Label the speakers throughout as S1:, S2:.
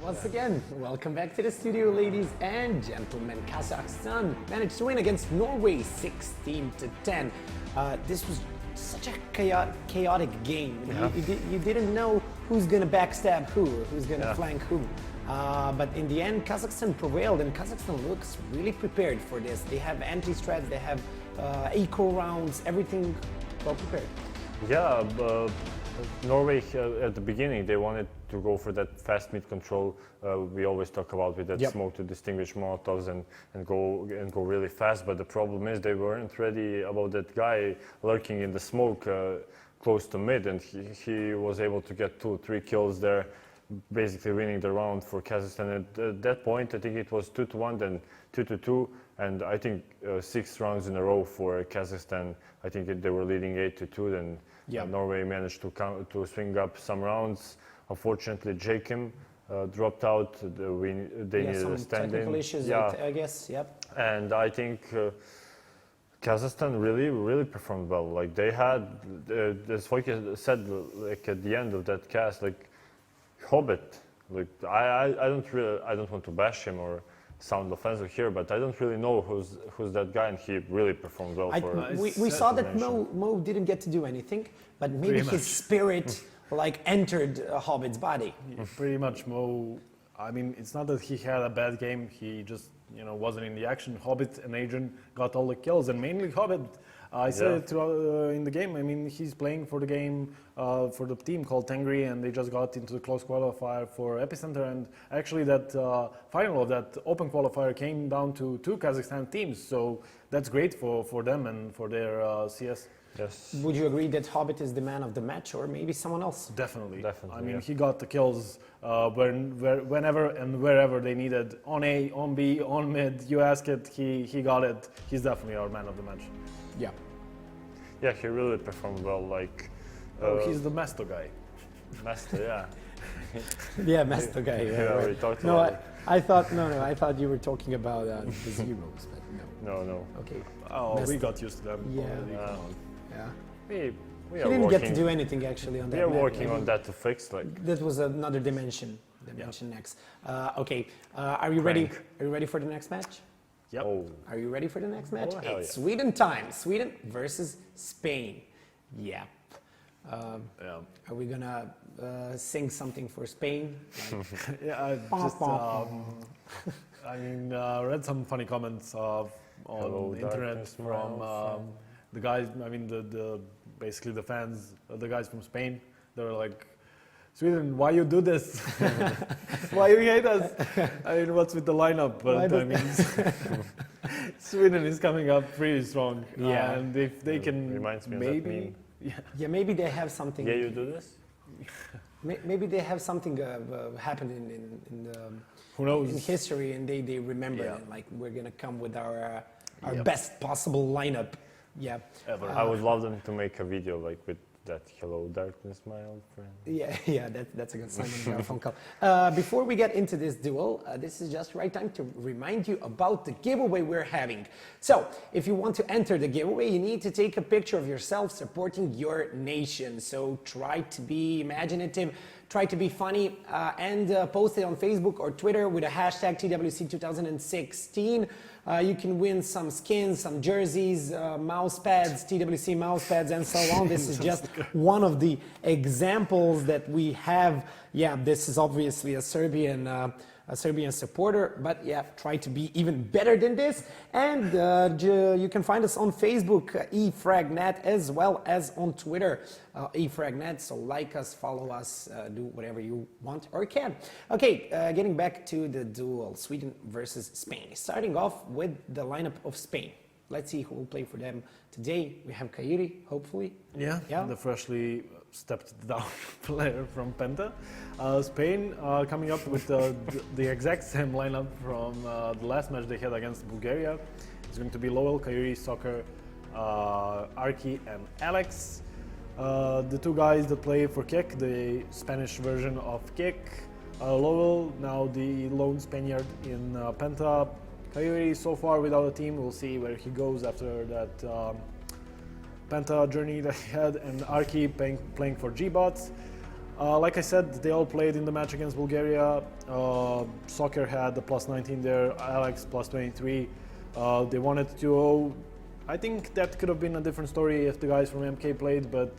S1: Once again, welcome back to the studio, ladies and gentlemen. Kazakhstan managed to win against Norway 16-10. This was such a chaotic game.
S2: Yeah.
S1: You didn't know who's going to backstab who, or who's going to flank who. But in the end, Kazakhstan prevailed, and Kazakhstan looks really prepared for this. They have anti-strats, they have eco rounds, everything well prepared.
S2: Yeah, Norway at the beginning, they wanted to go for that fast mid control we always talk about, with that smoke to distinguish Molotovs and go really fast. But the problem is they weren't ready about that guy lurking in the smoke close to mid, and he was able to get 2-3 kills there, basically winning the round for Kazakhstan. At that point, I think it was 2-1, then 2-2, and I think 6 rounds in a row for Kazakhstan. I think they were leading 8-2, then Norway managed to swing up some rounds. Unfortunately, Jakim dropped out. They needed a stand-in.
S1: Technical issues, I guess.
S2: And I think Kazakhstan really performed well. Like they had, as Foyke said, like at the end of that cast, like Hobbit. Like I don't want to bash him or sound offensive here, but I don't really know who's that guy, and he really performed well.
S1: We saw that Mo didn't get to do anything, but maybe his spirit like entered Hobbit's body.
S3: Yeah, pretty much Mo. I mean, it's not that he had a bad game. He just wasn't in the action. Hobbit and Adrian got all the kills, and mainly Hobbit. I said it in the game. I mean, he's playing for the game for the team called Tengri, and they just got into the close qualifier for Epicenter. And actually, that final of that open qualifier came down to 2 Kazakhstan teams. So that's great for them and for their CS.
S2: Yes.
S1: Would you agree that Hobbit is the man of the match, or maybe someone else?
S3: Definitely. I mean,
S2: yeah.
S3: he got the kills whenever and wherever they needed. On A, on B, on mid. You ask it, he got it. He's definitely our man of the match.
S1: Yeah.
S2: Yeah, he really performed well. Like,
S3: he's the Mesto guy.
S2: Mesto, yeah.
S1: Yeah, Mesto guy.
S2: We talked
S1: no,
S2: about
S1: I thought you were talking about the Zeros, but no.
S2: No.
S1: Okay.
S3: Oh, we got used to them.
S1: Yeah.
S3: Already.
S1: Yeah.
S2: We
S1: He
S2: are
S1: didn't
S2: working,
S1: get to do anything actually on that.
S2: We are
S1: map.
S2: working on that to fix. Like
S1: that was another dimension. Next. Okay. Are you ready? Are you ready for the next match?
S3: Yep.
S2: Oh.
S1: Are you ready for the next match?
S2: Oh, hell
S1: It's
S2: yeah.
S1: Sweden time. Sweden versus Spain. Yeah. Are we gonna sing something for Spain? Like,
S3: Yeah, I mean, read some funny comments on
S2: Hello,
S3: the internet
S2: darkness, my
S3: from
S2: old friend.
S3: the guys. I mean, the basically the fans, the guys from Spain. They were like, Sweden, why you do this? Why you hate us? I mean, what's with the lineup? But I mean, Sweden is coming up pretty strong.
S1: Yeah.
S3: And if they can,
S2: reminds me of
S3: maybe.
S2: that meme.
S1: yeah, maybe they have something.
S2: Yeah, you do this?
S1: Maybe they have something happened in the
S3: Who knows?
S1: in history, and they remember it. Like we're gonna come with our best possible lineup. Yeah.
S3: Ever.
S2: I would love them to make a video like with that "Hello, darkness, my old friend."
S1: Yeah, that's a good sign on our phone call. Before we get into this duel, this is just the right time to remind you about the giveaway we're having. So, if you want to enter the giveaway, you need to take a picture of yourself supporting your nation. So, try to be imaginative, try to be funny, and post it on Facebook or Twitter with a hashtag TWC2016. You can win some skins, some jerseys, mouse pads, TWC mouse pads, and so on. This is just one of the examples that we have. Yeah, this is obviously a Serbian supporter, but yeah, try to be even better than this. And you can find us on Facebook, e-frag.net, as well as on Twitter, e-frag.net. So like us, follow us, do whatever you want or can. Okay, getting back to the duel, Sweden versus Spain. Starting off with the lineup of Spain. Let's see who will play for them today. We have Kairi, hopefully.
S3: Yeah, the freshly stepped down player from Penta. Spain coming up with the exact same lineup from the last match they had against Bulgaria. It's going to be Lowell, Kairi, Soccer, Arki, and Alex. The two guys that play for Kek, the Spanish version of Kek. Lowell, now the lone Spaniard in Penta. Kairi so far without a team. We'll see where he goes after that Penta journey that he had, and Arki playing for G-Bots. Like I said, they all played in the match against Bulgaria. Soccer had the plus 19 there, Alex plus 23. They wanted to. I think that could have been a different story if the guys from MK played, but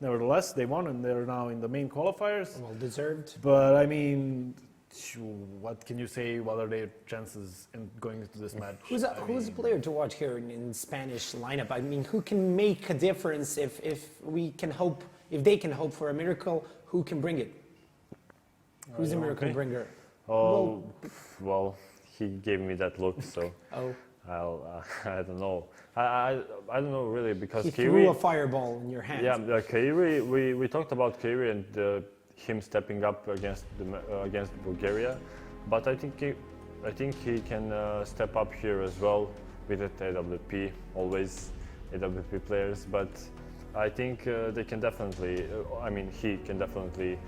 S3: nevertheless, they won and they're now in the main qualifiers.
S1: Well deserved.
S3: But I mean, what can you say? What are their chances in going into this match?
S1: Who's a player to watch here in Spanish lineup? I mean, who can make a difference if we can hope, if they can hope for a miracle? Who can bring it? Who's a miracle bringer?
S2: Oh, well, he gave me that look, so
S1: Oh,
S2: I don't know. I don't know really because
S1: he
S2: Kiri.
S1: threw a fireball in your hand.
S2: Yeah, Kairi. We talked about Kairi and him stepping up against Bulgaria, but I think he can step up here as well with the AWP. Always AWP players, but I think they can definitely. I mean, he can definitely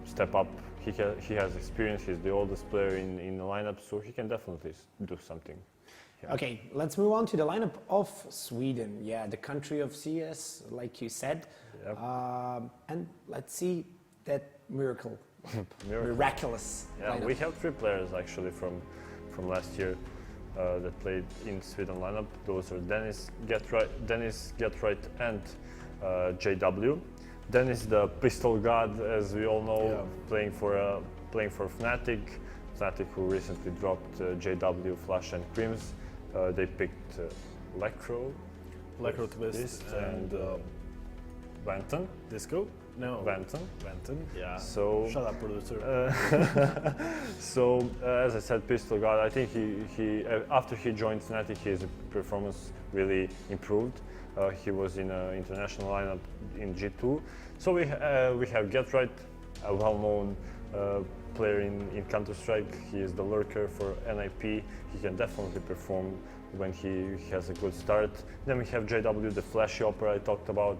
S2: step up. He has experience. He's the oldest player in the lineup, so he can definitely do something. Yeah.
S1: Okay, let's move on to the lineup of Sweden. Yeah, the country of CS, like you said.
S2: Yep.
S1: And let's see that miraculous
S2: Yeah,
S1: lineup.
S2: we have 3 players actually from last year that played in Sweden lineup. Those are Dennis Getright, and JW. Dennis, the pistol god, as we all know, playing for Fnatic. Fnatic, who recently dropped JW, Flash, and Crims. They picked Lecro
S3: Twist
S2: and Vanton.
S3: Disco? No.
S2: Vanton.
S3: Yeah.
S2: So
S3: shut up, producer.
S2: So as I said, pistol god. I think he after he joined Fnatic, his performance really improved. He was in an international lineup in G2. So we have Getright, a well-known player in Counter-Strike. He is the lurker for NIP. He can definitely perform when he has a good start. Then we have JW, the flashy opera I talked about,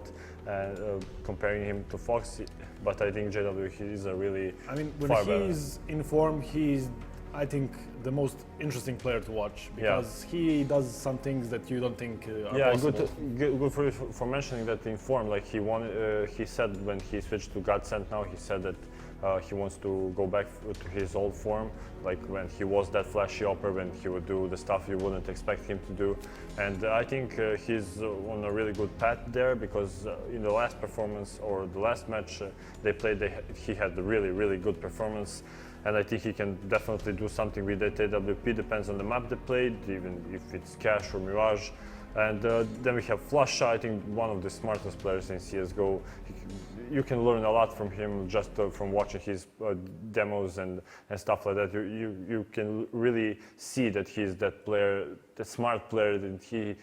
S2: comparing him to Fox. But I think JW, he is a really
S3: I mean, when
S2: far better.
S3: he's in form, he's, I think, the most interesting player to watch because he does some things that you don't think are possible.
S2: Good for mentioning that in form. Like he said when he switched to Godsend now, he said that he wants to go back to his old form, like when he was that flashy opera, when he would do the stuff you wouldn't expect him to do. And I think he's on a really good path there because in the last performance or the last match they played, he had a really good performance. And I think he can definitely do something with that AWP, depends on the map they played, even if it's Cash or Mirage. And then we have Flusha, I think one of the smartest players in CSGO. You can learn a lot from him just from watching his demos and stuff like that. You can really see that he's that player, the smart player, that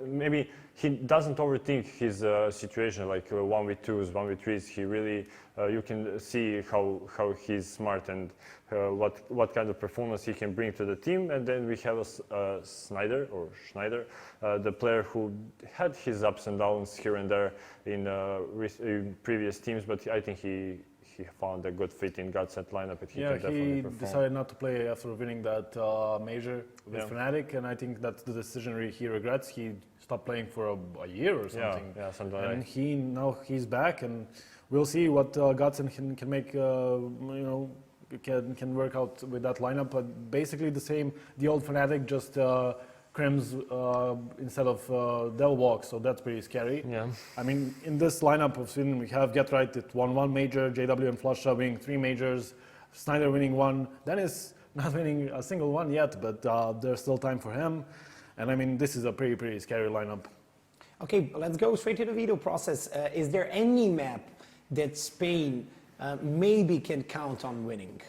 S2: maybe he doesn't overthink his situation like 1v2s, 1v3s. He really, you can see how he's smart and what kind of performance he can bring to the team. And then we have Schneider, the player who had his ups and downs here and there in previous teams, but I think he found a good fit in Godsend lineup. And he can definitely perform.
S3: Decided not to play after winning that major with Fnatic, and I think that's the decision he regrets. He stopped playing for a year or something.
S2: Yeah, something like that.
S3: And now he's back, and we'll see what Godsend can make. Can work out with that lineup, but basically the old Fnatic, just Crims instead of Delwalk, so that's pretty scary.
S2: Yeah.
S3: I mean, in this lineup of Sweden, we have Getright at won 1 major, JW and Flusha winning 3 majors, Schneider winning 1, Dennis not winning a single one yet, but there's still time for him. And I mean, this is a pretty scary lineup.
S1: Okay, let's go straight to the veto process. Is there any map that Spain maybe can count on winning?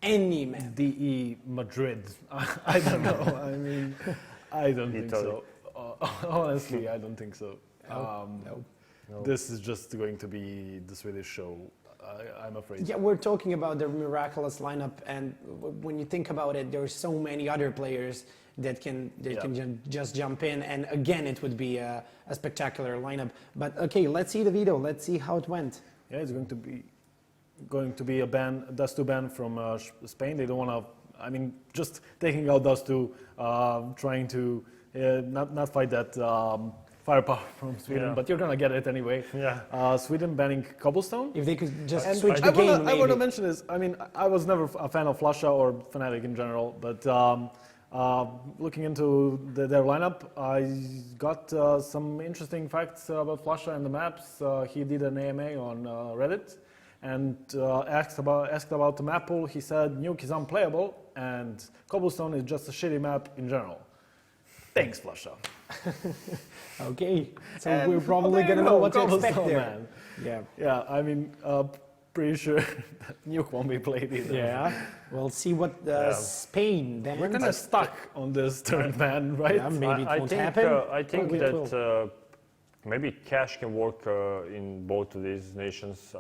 S1: Any map?
S3: DE Madrid. I don't know. I mean, I don't think so. Honestly, I don't think so.
S1: No.
S3: This is just going to be the Swedish show. I'm afraid.
S1: Yeah, we're talking about the miraculous lineup, and when you think about it, there are so many other players that can just jump in, and again, it would be a spectacular lineup. But okay, let's see the veto. Let's see how it went.
S3: Yeah, it's going to be a ban, Dust2 ban from Spain. They don't want to. I mean, just taking out Dust2, trying to not fight that firepower from Sweden,
S2: Yeah.
S3: but you're gonna get it anyway.
S2: Yeah.
S3: Sweden banning Cobblestone.
S1: If they could just
S3: And
S1: switch
S3: I
S1: the game,
S3: wanna, I want to
S1: maybe.
S3: mention this. I mean, I was never a fan of Flusha or Fnatic in general, but looking into their lineup, I got some interesting facts about Flusha and the maps. He did an AMA on Reddit and asked about the map pool. He said Nuke is unplayable and Cobblestone is just a shitty map in general. Thanks, Flusha.
S1: Okay, so
S3: And
S1: we're probably
S3: there you
S1: gonna know
S3: go,
S1: what to expect
S3: Cobblestone,
S1: there.
S3: man.
S1: Yeah.
S3: Yeah, I mean, pretty sure that Nuke won't be played either.
S1: Yeah. We'll see what Spain then.
S3: We're kind of stuck on this turn, man, right?
S1: Yeah, maybe it
S2: I
S1: won't
S2: think,
S1: happen.
S2: I think
S1: Probably it will.
S2: that maybe Cash can work in both of these nations.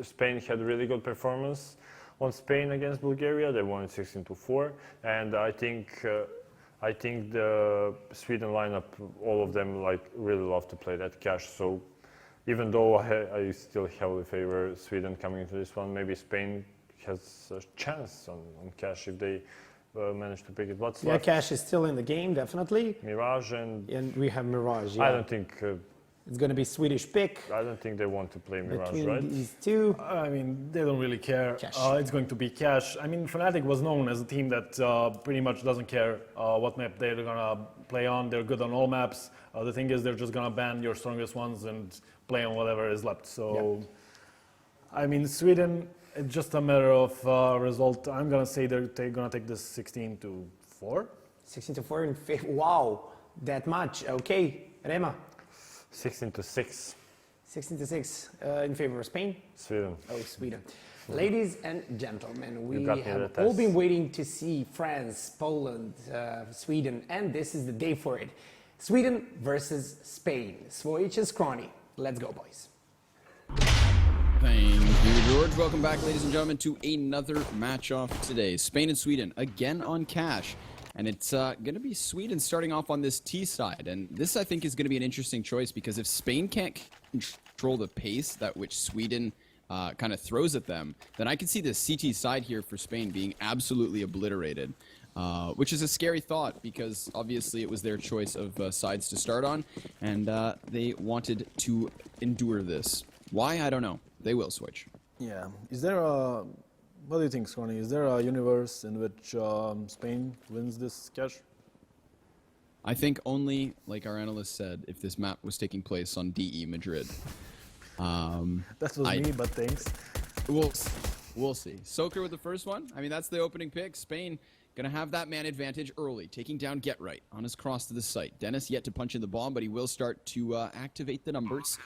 S2: Spain had a really good performance on Spain against Bulgaria. They won 16-4, and I think the Sweden lineup, all of them really love to play that Cash. So even though I still heavily favor Sweden coming into this one, maybe Spain has a chance on Cash if they manage to pick it. What's
S1: Yeah,
S2: left?
S1: Cash is still in the game, definitely.
S2: Mirage and
S1: We have Mirage. Yeah.
S2: I don't think
S1: It's going to be Swedish pick
S2: they want to play Mirage,
S1: between
S2: right?
S1: these two.
S3: I mean, they don't really care.
S1: Cash.
S3: It's going to be Cash. I mean, Fnatic was known as a team that pretty much doesn't care what map they're gonna play on. They're good on all maps. The thing is, they're just gonna ban your strongest ones and play on whatever is left. So, I mean, Sweden, it's just a matter of result. I'm gonna say they're gonna take this 16-4.
S1: 16-4 in favor. Wow, that much. Okay, Rema.
S2: 16-6,
S1: 16-6 in favor of Spain.
S2: Sweden.
S1: Oh, Sweden. Ladies and gentlemen, we
S2: got me
S1: have
S2: the
S1: all
S2: test.
S1: been waiting to see France, Poland, Sweden, and this is the day for it. Sweden versus Spain. Svojich and Scrawny. Let's go, boys.
S4: Thank you, George. Welcome back, ladies and gentlemen, to another match-off today. Spain and Sweden, again on Cash. And it's going to be Sweden starting off on this T side. And this, I think, is going to be an interesting choice because if Spain can't control the pace that which Sweden kind of throws at them, then I can see the CT side here for Spain being absolutely obliterated. Which is a scary thought because obviously it was their choice of sides to start on. And they wanted to endure this. Why? I don't know. They will switch.
S3: Yeah. Is there a... What do you think, Scrawny? Is there a universe in which Spain wins this Cash?
S4: I think only, like our analyst said, if this map was taking place on DE Madrid.
S3: That was me, but thanks.
S4: We'll see. Soaker with the first one. I mean, that's the opening pick. Spain going to have that man advantage early, taking down Get Right on his cross to the site. Dennis yet to punch in the bomb, but he will start to activate the numbers.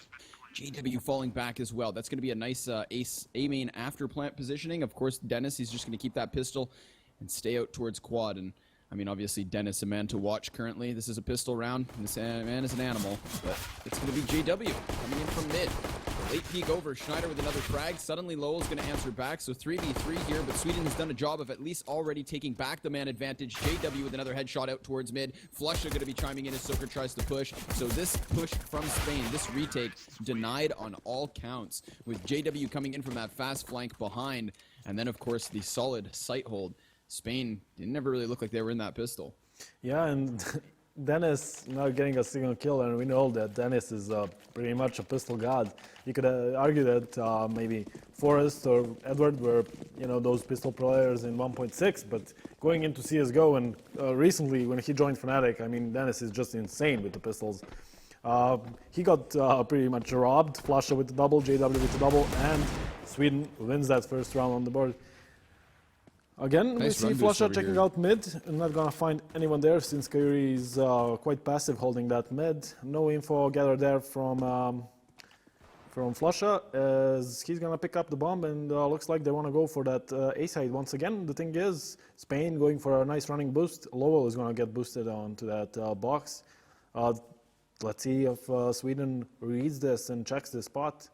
S4: JW falling back as well. That's going to be a nice A-main after plant positioning. Of course, Dennis, he's just going to keep that pistol and stay out towards quad. And I mean, obviously, Dennis, a man to watch currently. This is a pistol round. This man is an animal. But it's going to be JW coming in from mid. Late peek over. Schneider with another frag. Suddenly, Lowell's going to answer back. So 3v3 here. But Sweden has done a job of at least already taking back the man advantage. JW with another headshot out towards mid. Flusha going to be chiming in as Soaker tries to push. So this push from Spain, this retake, denied on all counts. With JW coming in from that fast flank behind. And then, of course, the solid sight hold. Spain didn't never really look like they were in that pistol.
S3: Yeah, and Dennis now getting a single kill, and we know that Dennis is pretty much a pistol god. You could argue that maybe Forrest or Edward were, those pistol players in 1.6, but going into CSGO and recently when he joined Fnatic, I mean, Dennis is just insane with the pistols. He got pretty much robbed. Flusha with the double, JW with the double, and Sweden wins that first round on the board. Again,
S4: Nice
S3: we
S4: run
S3: see
S4: boost
S3: Flusha
S4: over
S3: checking
S4: here.
S3: out mid. I'm not gonna find anyone there since Kyrie is quite passive holding that mid. No info gathered there from Flusha as he's gonna pick up the bomb, and looks like they want to go for that A side once again. The thing is, Spain going for a nice running boost. Lowell is gonna get boosted onto that box. Let's see if Sweden reads this and checks the spot.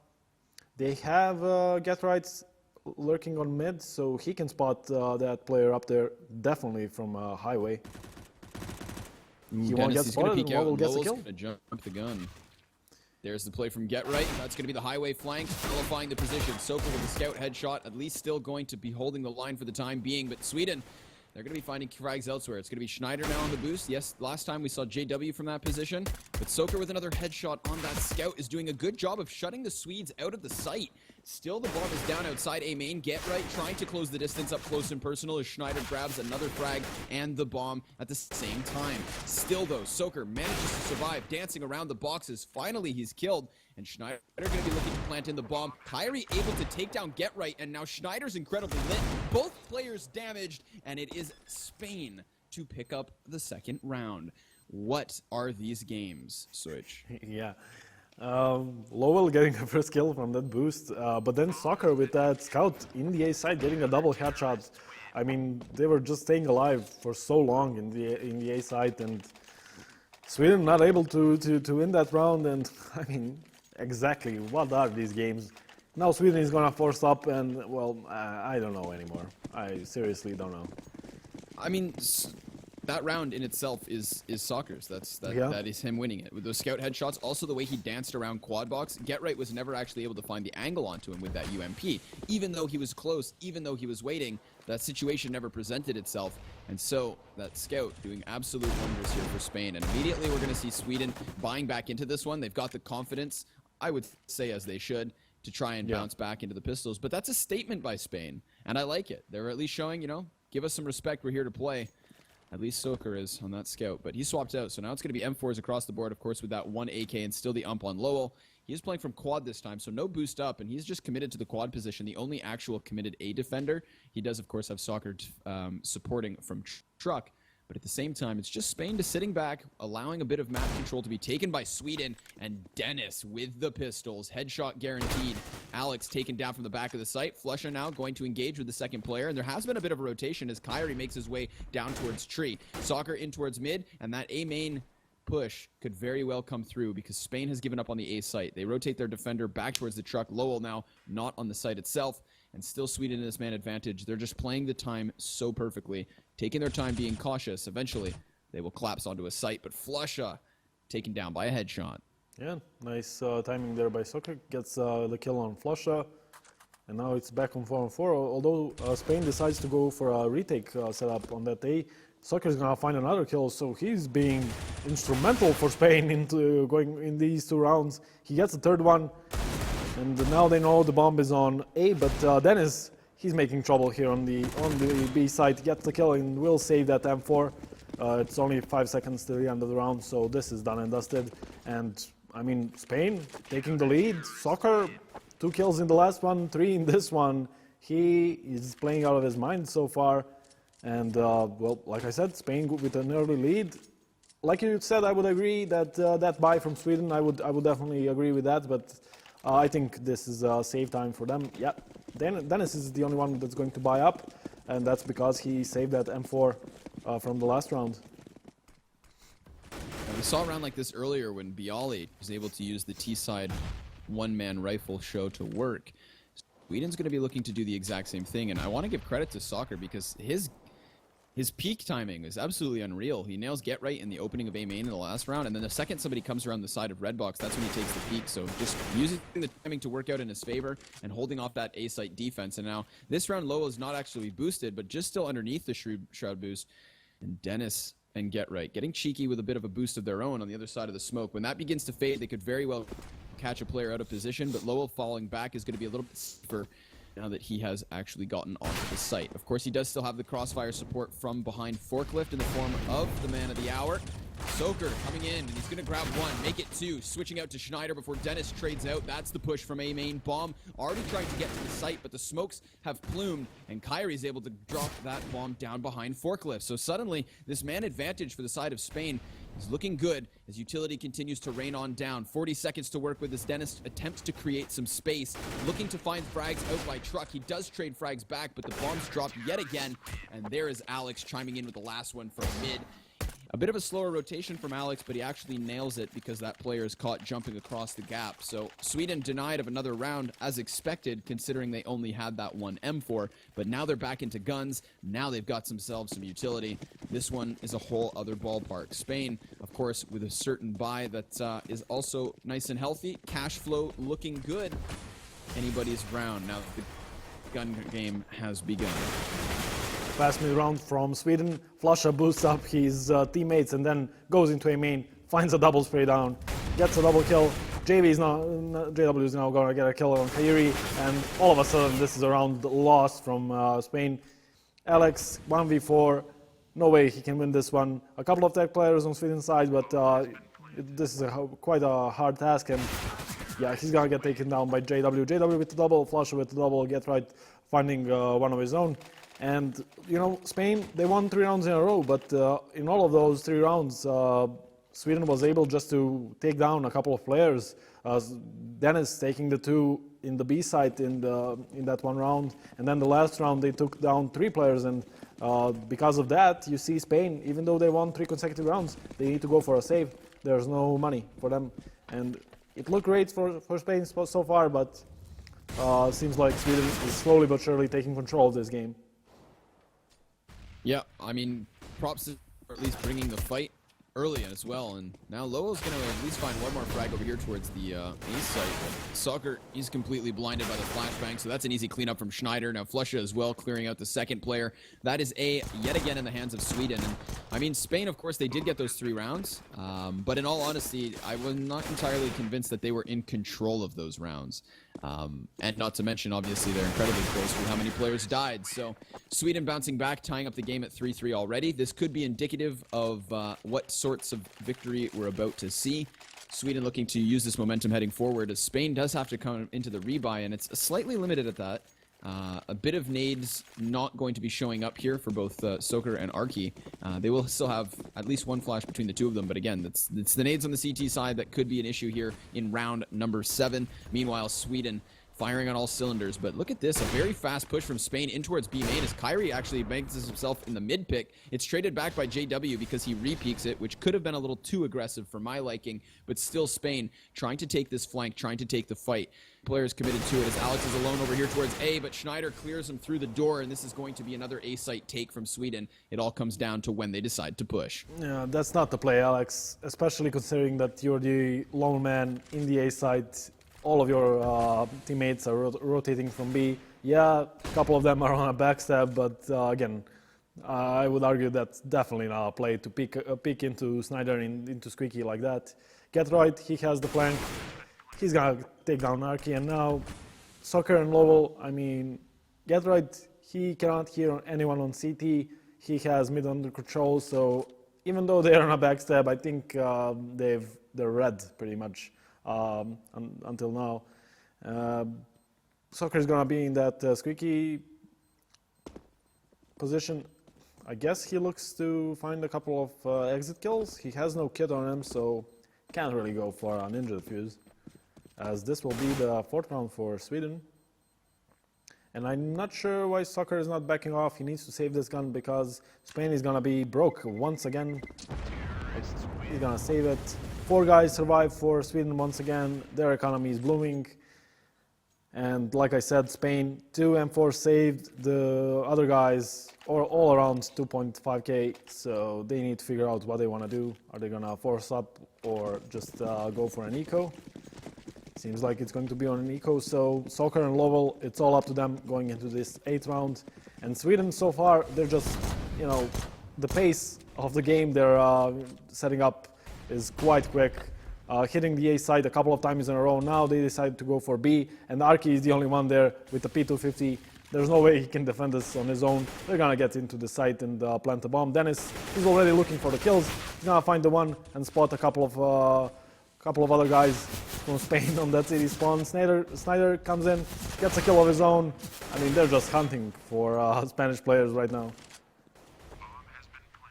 S3: They have Get Rights lurking on mid, so he can spot that player up there definitely from highway. He won't get
S4: Dennis is going to
S3: spotted,
S4: peek
S3: and
S4: out.
S3: Lowell gets the
S4: Lowell's
S3: kill.
S4: going to jump the gun. There's the play from Get Right. That's going to be the highway flank, nullifying the position. Soaker with the scout headshot, at least still going to be holding the line for the time being. But Sweden They're going to be finding frags elsewhere. It's going to be Schneider now on the boost. Yes, last time we saw JW from that position, but Soker with another headshot on that scout is doing a good job of shutting the Swedes out of the site. Still, the bomb is down outside A main. Get right, trying to close the distance up close and personal as Schneider grabs another frag and the bomb at the same time. Still, though, Soker manages to survive, dancing around the boxes. Finally, he's killed, and Schneider going to be looking to plant in the bomb. Kyrie able to take down Get Right, and now Schneider's incredibly lit. Both players damaged, and it is Spain to pick up the second round. What are these games, Switch?
S3: Yeah. Lowell getting a first kill from that boost, but then Soccer with that scout in the A side getting a double headshot. I mean, they were just staying alive for so long in the A side, and Sweden not able to win that round. And I mean, exactly what are these games? Now Sweden is gonna force up, and well, I don't know anymore. I seriously don't know.
S4: I mean, that round in itself is Soccer's. That is him winning it with those scout headshots. Also, the way he danced around quad box. Get Right was never actually able to find the angle onto him with that UMP. Even though he was close, even though he was waiting, that situation never presented itself. And so that scout doing absolute wonders here for Spain. And immediately we're going to see Sweden buying back into this one. They've got the confidence, I would say, as they should, to try and bounce back into the pistols. But that's a statement by Spain, and I like it. They're at least showing, you know, give us some respect. We're here to play. At least Soker is on that scout, but he swapped out. So now it's going to be M4s across the board, of course, with that one AK and still the ump on Lowell. He is playing from quad this time, so no boost up, and he's just committed to the quad position, the only actual committed A defender. He does, of course, have Soccer supporting from truck, but at the same time, it's just Spain just sitting back, allowing a bit of map control to be taken by Sweden, and Dennis with the pistols. Headshot guaranteed. Alex taken down from the back of the site. Flusha now going to engage with the second player, and there has been a bit of a rotation as Kyrie makes his way down towards tree. Soccer in towards mid, and that A main push could very well come through because Spain has given up on the A site. They rotate their defender back towards the truck. Lowell now not on the site itself, and still Sweden in this man advantage. They're just playing the time so perfectly, taking their time, being cautious. Eventually, they will collapse onto a site, but Flusha taken down by a headshot.
S3: Yeah, nice timing there by Soccer. Gets the kill on Flusha, and now it's back on 4-on-4. Although Spain decides to go for a retake setup on that day, Soccer is gonna find another kill, so he's being instrumental for Spain into going in these two rounds. He gets the third one, and now they know the bomb is on A, but Dennis, he's making trouble here on the B side. Gets the kill and will save that M4. It's only 5 seconds to the end of the round, so this is done and dusted. And I mean, Spain taking the lead. Soccer, 2 kills in the last one, 3 in this one. He is playing out of his mind so far. And well, like I said, Spain with an early lead. Like you said, I would agree that that buy from Sweden, I would definitely agree with that. But I think this is a safe time for them. Yeah, Dennis is the only one that's going to buy up, and that's because he saved that M4 from the last round.
S4: We saw a round like this earlier when Bialy was able to use the T-side one-man rifle show to work. Sweden's going to be looking to do the exact same thing, and I want to give credit to Soccer because his peak timing is absolutely unreal. He nails Get Right in the opening of A main in the last round, and then the second somebody comes around the side of Red Box, that's when he takes the peak. So just using the timing to work out in his favor and holding off that A site defense. And now this round, Lowell is not actually boosted, but just still underneath the Shroud boost. And Dennis and Get Right getting cheeky with a bit of a boost of their own on the other side of the smoke. When that begins to fade, they could very well catch a player out of position, but Lowell falling back is going to be a little bit safer now that he has actually gotten onto the site. Of course, he does still have the crossfire support from behind Forklift in the form of the man of the hour. Soker coming in, and he's going to grab one, make it 2, switching out to Schneider before Dennis trades out. That's the push from A main. Bomb already trying to get to the site, but the smokes have plumed, and Kyrie's able to drop that bomb down behind Forklift. So suddenly, this man advantage for the side of Spain is looking good as utility continues to rain on down. 40 seconds to work with as Dennis attempts to create some space, looking to find frags out by truck. He does trade frags back, but the bombs drop yet again, and there is Alex chiming in with the last one from mid. A bit of a slower rotation from Alex, but he actually nails it because that player is caught jumping across the gap. So Sweden denied of another round as expected, considering they only had that one M4. But now they're back into guns. Now they've got themselves some utility. This one is a whole other ballpark. Spain, of course, with a certain buy that is also nice and healthy. Cash flow looking good. Anybody's round. Now the gun game has begun.
S3: Fast mid round from Sweden. Flusha boosts up his teammates and then goes into a main, finds a double spray down, gets a double kill. JW is now going to get a kill on Kairi, and all of a sudden this is a round lost from Spain. Alex, 1v4, no way he can win this one. A couple of tech players on Sweden's side, but this is quite a hard task, and yeah, he's going to get taken down by JW. JW with the double, Flusha with the double, Get Right finding one of his own. And, you know, Spain, they won 3 rounds in a row, but in all of those 3 rounds, Sweden was able just to take down a couple of players. Dennis taking the 2 in the B site in that one round, and then the last round they took down 3 players, and because of that, you see Spain, even though they won 3 consecutive rounds, they need to go for a save. There's no money for them, and it looked great for Spain so far, but seems like Sweden is slowly but surely taking control of this game.
S4: Yeah, I mean, props for at least bringing the fight early as well, and now Lowell's going to at least find one more frag over here towards the east site. Soccer, he's completely blinded by the flashbang, so that's an easy cleanup from Schneider. Now Flusha as well, clearing out the second player. That is yet again in the hands of Sweden. And I mean, Spain, of course, they did get those 3 rounds, but in all honesty, I was not entirely convinced that they were in control of those rounds. And not to mention, obviously, they're incredibly close with how many players died. So Sweden bouncing back, tying up the game at 3-3 already. This could be indicative of what sorts of victory we're about to see. Sweden looking to use this momentum heading forward, as Spain does have to come into the rebuy, and it's slightly limited at that. A bit of nades not going to be showing up here for both Soker and Arki. They will still have at least 1 flash between the 2 of them, but again, it's the nades on the CT side that could be an issue here in round number 7. Meanwhile, Sweden firing on all cylinders, but look at this, a very fast push from Spain in towards B main as Kairi actually banks himself in the mid pick. It's traded back by JW because he re-peeks it, which could have been a little too aggressive for my liking, but still Spain trying to take this flank, trying to take the fight. Players committed to it as Alex is alone over here towards A, but Schneider clears him through the door, and this is going to be another A site take from Sweden. It all comes down to when they decide to push.
S3: Yeah, that's not the play, Alex, especially considering that you're the lone man in the A site. All of your teammates are rotating from B. Yeah, a couple of them are on a backstab, but again, I would argue that's definitely not a play to peek into Snyder into Squeaky like that. Get Right, he has the flank. He's gonna take down Arki, and now Soccer and Lowell, I mean, Get Right, he cannot hear anyone on CT. He has mid under control, so even though they're on a backstab, I think they're red pretty much. Until now. Soccer is gonna be in that squeaky position. I guess he looks to find a couple of exit kills. He has no kit on him, so can't really go for a ninja defuse, as this will be the 4th round for Sweden. And I'm not sure why Soccer is not backing off. He needs to save this gun because Spain is gonna be broke once again. He's gonna save it. 4 guys survive for Sweden once again. Their economy is blooming. And like I said, Spain, 2 M4 saved. The other guys are all around 2.5k, so they need to figure out what they want to do. Are they going to force up or just go for an eco? Seems like it's going to be on an eco, so Soccer and Lowell, it's all up to them going into this 8th round. And Sweden, so far, they're just, you know, the pace of the game they're setting up is quite quick, hitting the A side a couple of times in a row. Now they decide to go for B, and Arki is the only one there with the P250. There's no way he can defend this on his own. They're gonna get into the site and plant a bomb. Dennis is already looking for the kills. He's gonna find the one and spot a couple of other guys from Spain on that city spawn. Snyder comes in, gets a kill of his own. I mean, they're just hunting for Spanish players right now.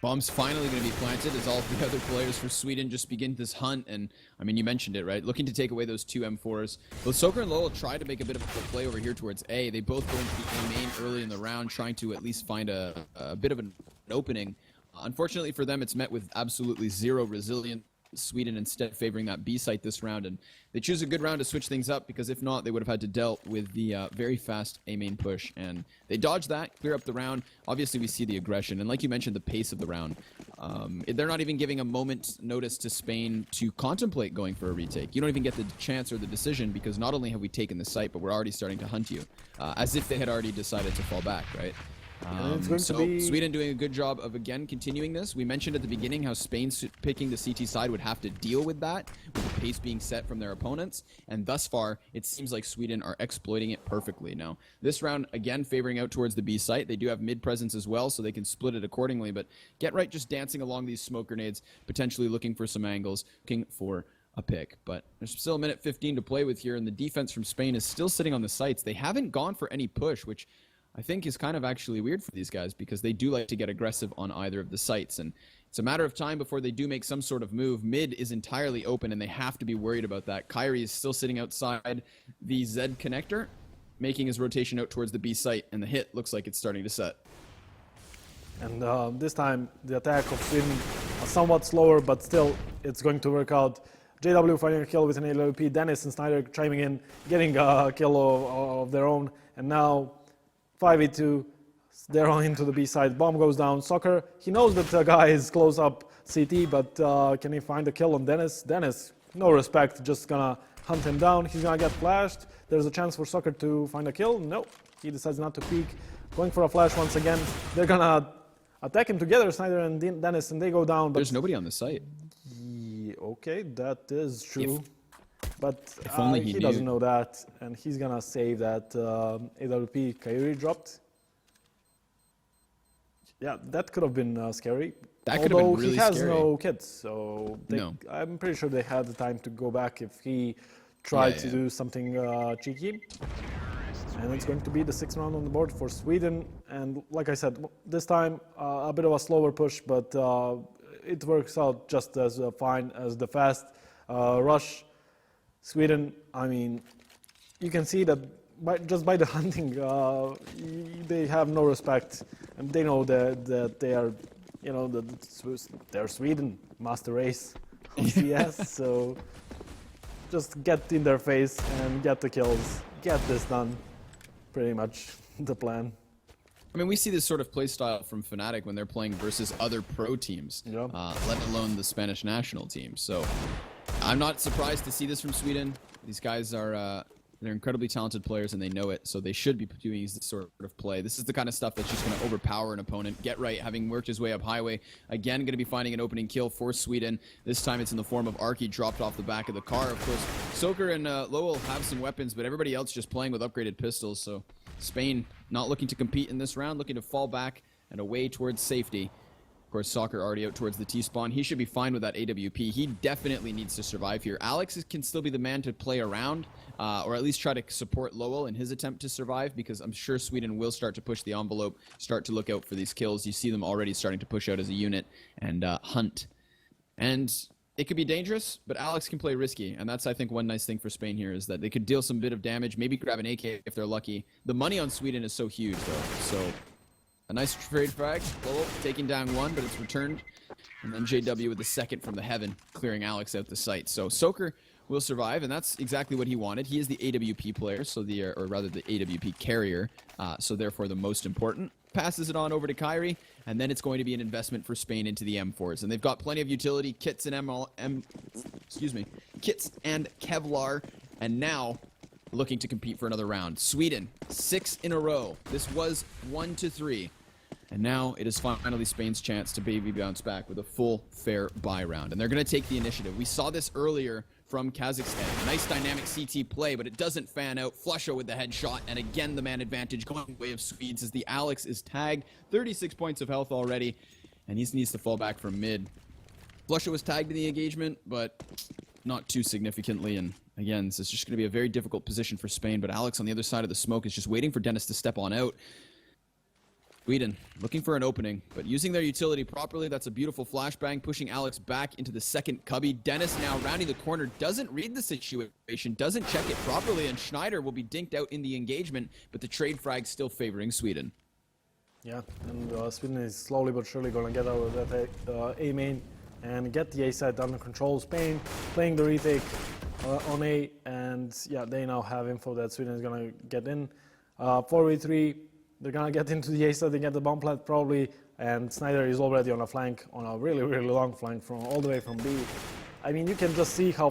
S4: Bomb's finally going to be planted as all of the other players for Sweden just begin this hunt. And, I mean, you mentioned it, right? Looking to take away those 2 M4s. Both Soker and Lowell try to make a bit of a play over here towards A. They both go into the A main early in the round, trying to at least find a bit of an opening. Unfortunately for them, it's met with absolutely zero resilience. Sweden instead favoring that B site this round, and they choose a good round to switch things up, because if not, they would have had to dealt with the very fast A main push, and they dodge that, clear up the round. Obviously we see the aggression, and like you mentioned, the pace of the round. They're not even giving a moment's notice to Spain to contemplate going for a retake. You don't even get the chance or the decision, because not only have we taken the site, but we're already starting to hunt you, as if they had already decided to fall back, right?
S3: it's going
S4: So
S3: to be
S4: Sweden doing a good job of again continuing this. We mentioned at the beginning how Spain picking the CT side would have to deal with that, with the pace being set from their opponents, and thus far it seems like Sweden are exploiting it perfectly. Now this round again favoring out towards the B site. They do have mid presence as well, so they can split it accordingly, but Get Right just dancing along these smoke grenades, potentially looking for some angles, looking for a pick. But there's still a minute 15 to play with here, and the defense from Spain is still sitting on the sites. They haven't gone for any push, which I think is kind of actually weird for these guys, because they do like to get aggressive on either of the sites, and it's a matter of time before they do make some sort of move. Mid is entirely open, and they have to be worried about that. Kyrie is still sitting outside the Z connector, making his rotation out towards the B site, and the hit looks like it's starting to set.
S3: And this time the attack of Sweden is somewhat slower, but still it's going to work out. JW finding a kill with an AWP, Dennis and Snyder chiming in, getting a kill of their own, and now 5v2, they're on into the B side. Bomb goes down. Soccer, he knows that the guy is close up CT, but can he find a kill on Dennis? Dennis, no respect, just gonna hunt him down. He's gonna get flashed. There's a chance for Soccer to find a kill. No, he decides not to peek. Going for a flash once again. They're gonna attack him together, Snyder and Dennis, and they go down. But
S4: There's nobody on the site.
S3: okay, that is true. But
S4: if only he
S3: doesn't
S4: knew.
S3: know that, and he's gonna save that AWP Kyrie dropped. Yeah, that could have been scary.
S4: That could have been
S3: Although
S4: really
S3: he has
S4: scary.
S3: no kits, so
S4: No.
S3: I'm pretty sure they had the time to go back if he tried
S4: Yeah,
S3: to
S4: yeah.
S3: do something cheeky. And it's going to be the 6th round on the board for Sweden. And like I said, this time a bit of a slower push, but it works out just as fine as the fast rush. Sweden, I mean, you can see that just by the hunting, they have no respect, and they know that they are, you know, they're Sweden, master race of CS. So just get in their face and get the kills, get this done. Pretty much the plan.
S4: I mean, we see this sort of play style from Fnatic when they're playing versus other pro teams,
S3: Yeah.
S4: let alone the Spanish national team. So I'm not surprised to see this from Sweden. These guys are they're incredibly talented players, and they know it, so they should be doing this sort of play. This is the kind of stuff that's just going to overpower an opponent. Get Right, having worked his way up highway, again going to be finding an opening kill for Sweden. This time it's in the form of Arky dropped off the back of the car. Of course, Soker and Lowell have some weapons, but everybody else just playing with upgraded pistols. So Spain not looking to compete in this round, looking to fall back and away towards safety. Of course, Soccer already out towards the T-spawn. He should be fine with that AWP. He definitely needs to survive here. Alex can still be the man to play around, or at least try to support Lowell in his attempt to survive, because I'm sure Sweden will start to push the envelope, start to look out for these kills. You see them already starting to push out as a unit and hunt. And it could be dangerous, but Alex can play risky, and that's, I think, one nice thing for Spain here is that they could deal some bit of damage, maybe grab an AK if they're lucky. The money on Sweden is so huge, though, so a nice trade frag. Lowell taking down one, but it's returned. And then JW with the second from the heaven, clearing Alex out the site. So Soker will survive, and that's exactly what he wanted. He is the AWP player, so or rather the AWP carrier, so therefore the most important. Passes it on over to Kyrie, and then it's going to be an investment for Spain into the M4s. And they've got plenty of utility, kits and kits and Kevlar, and now looking to compete for another round. Sweden, 6 in a row. This was 1-3. And now it is finally Spain's chance to baby bounce back with a full, fair buy round. And they're going to take the initiative. We saw this earlier from Kazakhstan. A nice dynamic CT play, but it doesn't fan out. Flusho with the headshot, and again the man advantage going the way of Swedes as the Alex is tagged. 36 points of health already, and he needs to fall back from mid. Flusho was tagged in the engagement, but not too significantly, and again, this is just going to be a very difficult position for Spain, but Alex on the other side of the smoke is just waiting for Dennis to step on out. Sweden looking for an opening, but using their utility properly. That's a beautiful flashbang, pushing Alex back into the second cubby. Dennis now rounding the corner, doesn't read the situation, doesn't check it properly, and Schneider will be dinked out in the engagement, but the trade frag still favoring Sweden.
S3: Yeah, and Sweden is slowly but surely going to get out of that A main and get the A side under control. Spain playing the retake on A, and yeah, they now have info that Sweden is going to get in. 4v3. They're going to get into the A side, they get the bomb plant probably, and Snyder is already on a flank, on a really, really long flank from all the way from B. I mean, you can just see how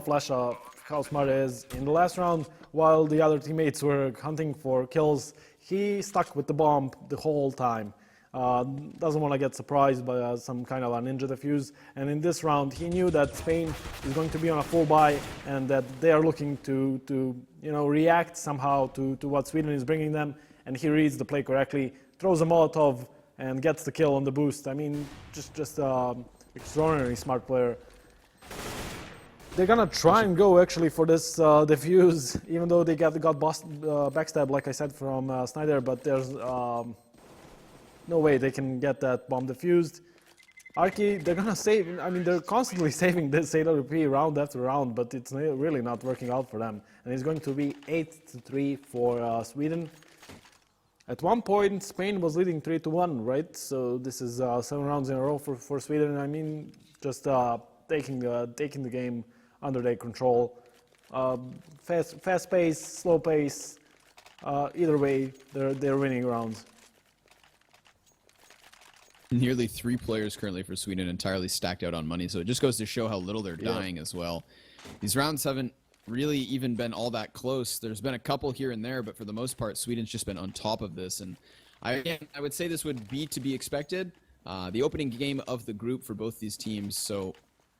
S3: how smart he is. In the last round, while the other teammates were hunting for kills, he stuck with the bomb the whole time. Doesn't want to get surprised by some kind of a ninja defuse. And in this round, he knew that Spain is going to be on a full buy and that they are looking to react somehow to what Sweden is bringing them. And he reads the play correctly, throws a Molotov, and gets the kill on the boost. I mean, just extraordinarily smart player. They're gonna try and go actually for this defuse, even though they got backstab, like I said, from Snyder. But there's no way they can get that bomb defused. Arki, they're gonna save. I mean, they're constantly saving this AWP round after round, but it's really not working out for them. And it's going to be 8-3 for Sweden. At one point, Spain was leading 3-1, right? So this is 7 rounds in a row for Sweden. I mean, just taking the game under their control. Fast pace, slow pace. Either way, they're winning rounds.
S4: Nearly 3 players currently for Sweden entirely stacked out on money, so it just goes to show how little they're dying as well. These rounds haven't really even been all that close. There's been a couple here and there, but for the most part, Sweden's just been on top of this. And I would say this would be to be expected. The opening game of the group for both these teams, so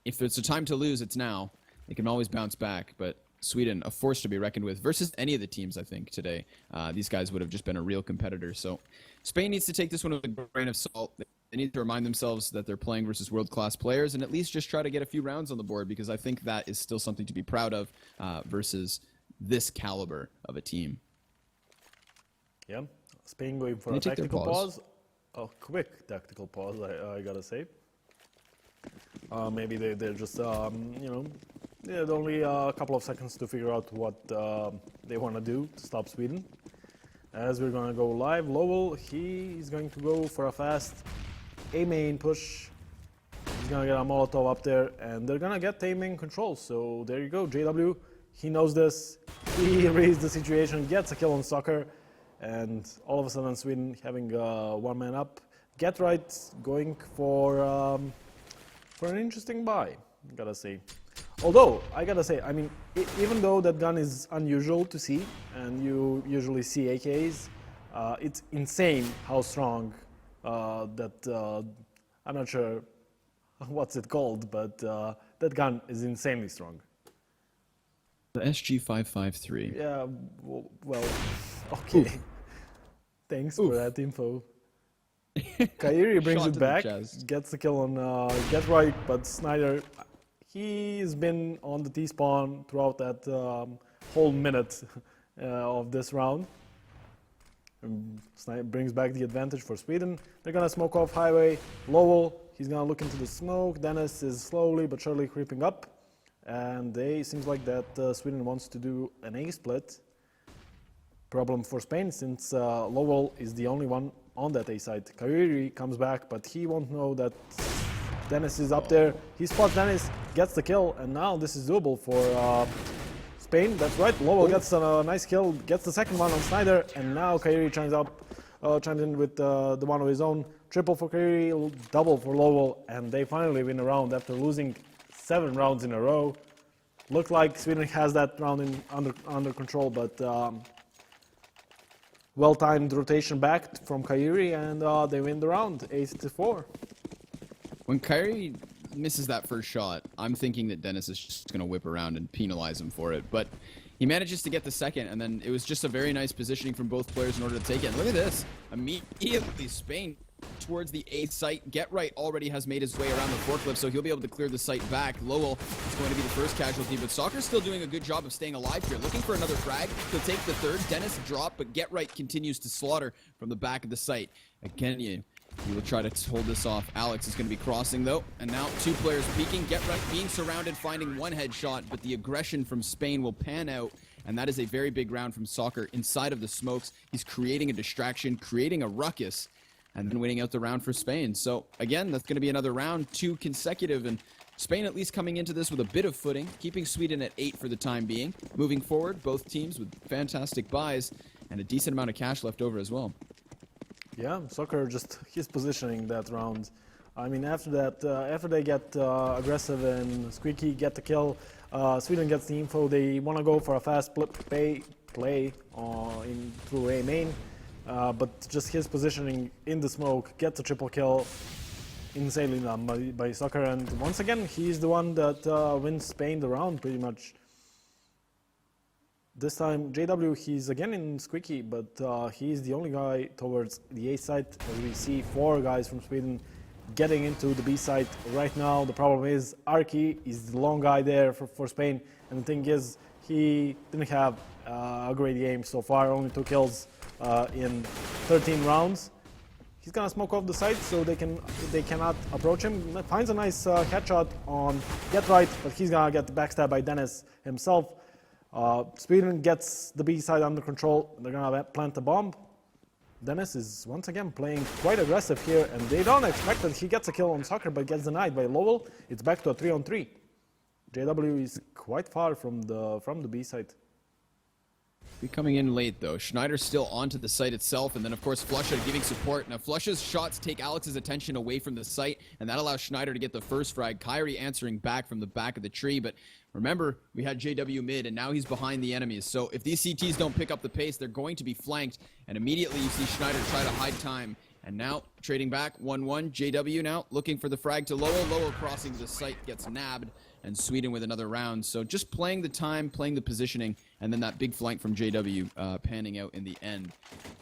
S4: if there's a time to lose, it's now. They can always bounce back, but Sweden, a force to be reckoned with versus any of the teams, I think, today. These guys would have just been a real competitor. So Spain needs to take this one with a grain of salt. They need to remind themselves that they're playing versus world-class players and at least just try to get a few rounds on the board, because I think that is still something to be proud of versus this caliber of a team.
S3: Yeah, Spain going for a tactical pause. A quick tactical pause, I gotta say. Maybe they're just, they had only a couple of seconds to figure out what they want to do to stop Sweden. As we're gonna go live, Lowell, he's going to go for a fast A main push. He's gonna get a Molotov up there, and they're gonna get A main control. So there you go, JW. He knows this. He reads the situation, gets a kill on Soccer, and all of a sudden Sweden having one man up. Get right, going for an interesting buy, gotta say. Although, I gotta say, I mean, even though that gun is unusual to see, and you usually see AKs, it's insane how strong that, I'm not sure what's it called, but that gun is insanely strong.
S4: The SG-553.
S3: Yeah, well, okay. Oof. Thanks for that info. Kairi brings it back, gets the kill on Get Right, but Snyder, he's been on the T-spawn throughout that whole minute of this round. Snyder brings back the advantage for Sweden. They're gonna smoke off highway. Lowell, he's gonna look into the smoke. Dennis is slowly but surely creeping up. And seems like that Sweden wants to do an A split. Problem for Spain, since Lowell is the only one on that A side. Kairi comes back, but he won't know that Dennis is up there. He spots Dennis, gets the kill, and now this is doable for Spain. That's right, Lowell gets a nice kill, gets the second one on Snyder, and now Kairi chimes in with the one of his own. Triple for Kairi, double for Lowell, and they finally win a round after losing 7 rounds in a row. Looked like Sweden has that round under control, but well-timed rotation back from Kairi, and they win the round, 8-4.
S4: When Kairi misses that first shot, I'm thinking that Dennis is just going to whip around and penalize him for it. But he manages to get the second, and then it was just a very nice positioning from both players in order to take it. And look at this. Immediately, Spain towards the A site. Get Right already has made his way around the forklift, so he'll be able to clear the site back. Lowell is going to be the first casualty, but Soccer's still doing a good job of staying alive here. Looking for another frag. He'll take the third. Dennis drop, but Get Right continues to slaughter from the back of the site. Again, he will try to hold this off. Alex is going to be crossing, though, and now 2 players peeking. Get Right being surrounded, finding 1 headshot, but the aggression from Spain will pan out, and that is a very big round from Soccer inside of the smokes. He's creating a distraction, creating a ruckus, and then winning out the round for Spain. So, again, that's going to be another round, 2 consecutive, and Spain at least coming into this with a bit of footing, keeping Sweden at 8 for the time being. Moving forward, both teams with fantastic buys and a decent amount of cash left over as well.
S3: Yeah, Soccer just his positioning that round. I mean, after that, after they get aggressive and Squeaky get the kill, Sweden gets the info. They want to go for a fast play through A main. but just his positioning in the smoke gets a triple kill. Insanely done by Soccer, and once again, he's the one that wins Spain the round pretty much. This time, JW, he's again in Squeaky, but he's the only guy towards the A site. As we see 4 guys from Sweden getting into the B site right now. The problem is Arki is the long guy there for Spain, and the thing is, he didn't have a great game so far, only 2 kills in 13 rounds. He's gonna smoke off the site so they cannot approach him. Finds a nice headshot on Get Right, but he's gonna get backstabbed by Dennis himself. Sweden gets the B side under control. They're gonna plant the bomb. Dennis is once again playing quite aggressive here, and they don't expect that he gets a kill on Soccer, but gets denied by Lowell. It's back to a 3-on-3. JW is quite far from the B side.
S4: Be coming in late though. Schneider's still onto the site itself, and then of course Flusha giving support. Now Flusha's shots take Alex's attention away from the site, and that allows Schneider to get the first frag. Kyrie answering back from the back of the tree, but remember, we had JW mid, and now he's behind the enemies. So if these CTs don't pick up the pace, they're going to be flanked, and immediately you see Schneider try to hide time. And now, trading back, 1-1. JW now looking for the frag to Lowell. Lowell crossing the site, gets nabbed, and Sweden with another round. So just playing the time, playing the positioning, and then that big flank from JW panning out in the end.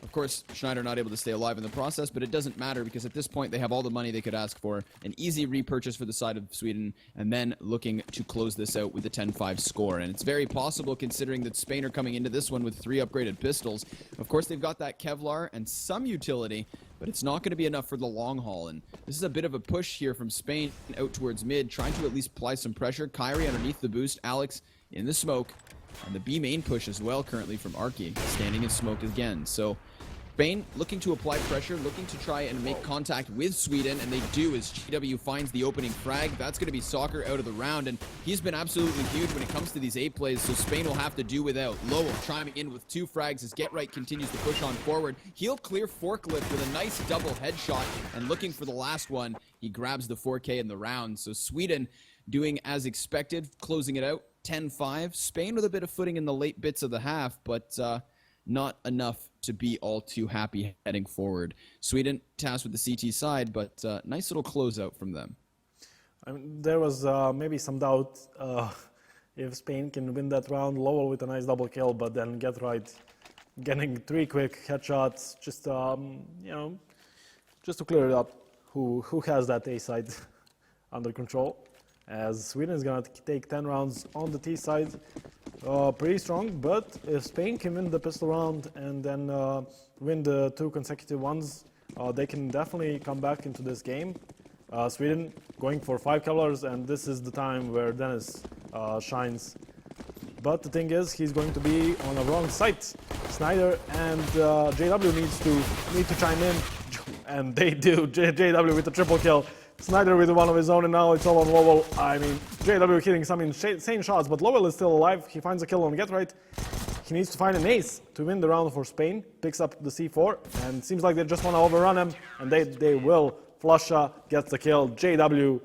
S4: Of course, Schneider not able to stay alive in the process, but it doesn't matter because at this point they have all the money they could ask for. An easy repurchase for the side of Sweden, and then looking to close this out with a 10-5 score. And it's very possible considering that Spain are coming into this one with 3 upgraded pistols. Of course, they've got that Kevlar and some utility, but it's not going to be enough for the long haul. And this is a bit of a push here from Spain out towards mid, trying to at least apply some pressure. Kyrie underneath the boost, Alex in the smoke, and the B main push as well currently from Arki, standing in smoke again. So Spain looking to apply pressure, looking to try and make contact with Sweden, and they do as GW finds the opening frag. That's going to be Soccer out of the round, and he's been absolutely huge when it comes to these A plays, so Spain will have to do without. Lowell chiming in with 2 frags as Get Right continues to push on forward. He'll clear Forklift with a nice double headshot, and looking for the last one, he grabs the 4K in the round. So Sweden doing as expected, closing it out, 10-5. Spain with a bit of footing in the late bits of the half, but not enough to be all too happy heading forward. Sweden tasked with the CT side, but nice little closeout from them.
S3: I mean, there was maybe some doubt if Spain can win that round. Lowell with a nice double kill, but then Get Right getting 3 quick headshots, just you know, just to clear it up. Who has that A side under control? As Sweden is gonna take 10 rounds on the T side. Pretty strong, but if Spain can win the pistol round and then win the 2 consecutive ones, they can definitely come back into this game. Sweden going for 5 colors, and this is the time where Dennis shines. But the thing is, he's going to be on the wrong site. Snyder and JW need to chime in, and they do. JW with a triple kill. Snyder with one of his own, and now it's all on Lowell. I mean, JW hitting some insane shots, but Lowell is still alive. He finds a kill on Get Right. He needs to find an ace to win the round for Spain. Picks up the C4, and seems like they just want to overrun him, and they will. Flusha gets the kill. JW,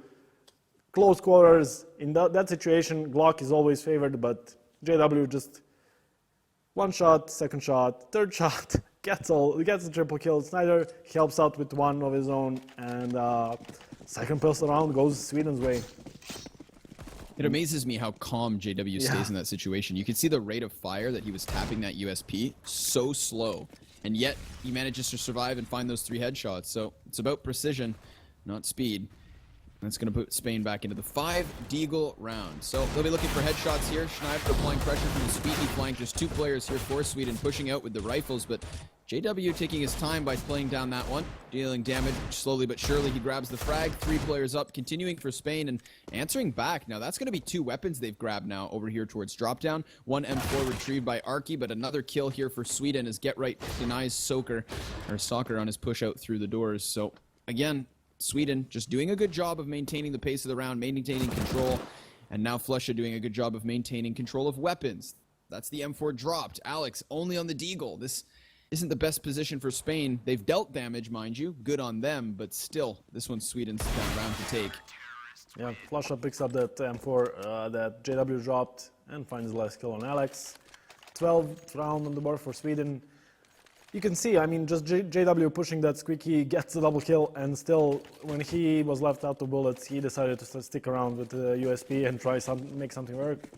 S3: close quarters. In that situation, Glock is always favored, but JW just 1 shot, 2nd shot, 3rd shot, gets the triple kill. Snyder helps out with 1 of his own, and 2nd pistol round goes Sweden's way.
S4: It amazes me how calm JW stays in that situation. You can see the rate of fire that he was tapping that USP so slow, and yet he manages to survive and find those 3 headshots. So it's about precision, not speed. That's going to put Spain back into the 5 Deagle round. So they'll be looking for headshots here. Schneider applying pressure from the speedy flank. There's 2 players here for Sweden pushing out with the rifles, but JW taking his time by playing down that one, dealing damage slowly but surely. He grabs the frag, 3 players up, continuing for Spain and answering back. Now that's going to be 2 weapons they've grabbed now over here towards drop down. 1 M4 retrieved by Arki, but another kill here for Sweden as Get Right denies Soccer on his push out through the doors. So again, Sweden just doing a good job of maintaining the pace of the round, maintaining control, and now Flusha doing a good job of maintaining control of weapons. That's the M4 dropped. Alex only on the Deagle. This isn't the best position for Spain. They've dealt damage, mind you. Good on them, but still, this one's Sweden's round to take.
S3: Yeah, Flusha picks up that M4 that JW dropped and finds the last kill on Alex. 12th round on the board for Sweden. you can see, I mean, just JW pushing that squeaky, gets the double kill, and still, when he was left out of bullets, he decided to stick around with the USP and try make something work.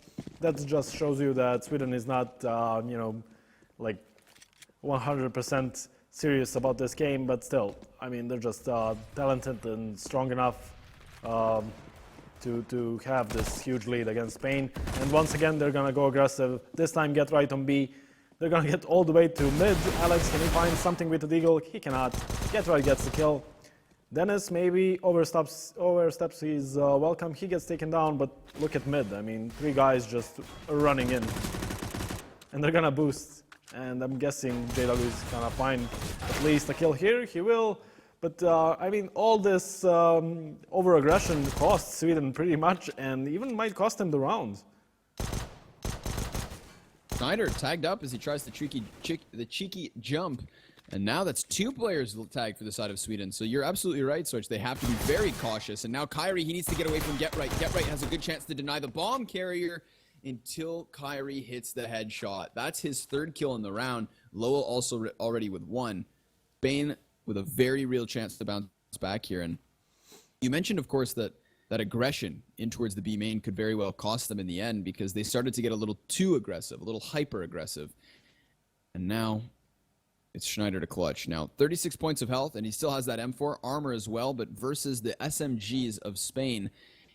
S3: That just shows you that Sweden is not, you know, like 100% serious about this game, but still, I mean, they're just talented and strong enough to have this huge lead against Spain. And once again, they're gonna go aggressive. This time, get right on B. They're gonna get all the way to mid. Alex, can he find something with the deagle? He cannot. Get right gets the kill. Dennis maybe oversteps his welcome. He gets taken down, but look at mid. I mean, 3 guys just running in. And they're gonna boost. And I'm guessing JW is gonna find at least a kill here. He will. But I mean, all this over-aggression costs Sweden pretty much, and even might cost him the round.
S4: Schneider tagged up as he tries the cheeky jump. And now that's 2 players tagged for the side of Sweden. So you're absolutely right, Switch. They have to be very cautious. And now Kyrie, he needs to get away from Get Right. Get Right has a good chance to deny the bomb carrier until Kyrie hits the headshot. That's his 3rd kill in the round. Lowell also already with 1. Spain with a very real chance to bounce back here. And you mentioned, of course, that aggression in towards the B main could very well cost them in the end because they started to get a little too aggressive, a little hyper-aggressive. And now it's Schneider to clutch. Now, 36 points of health, and he still has that M4 armor as well, but versus the SMGs of Spain,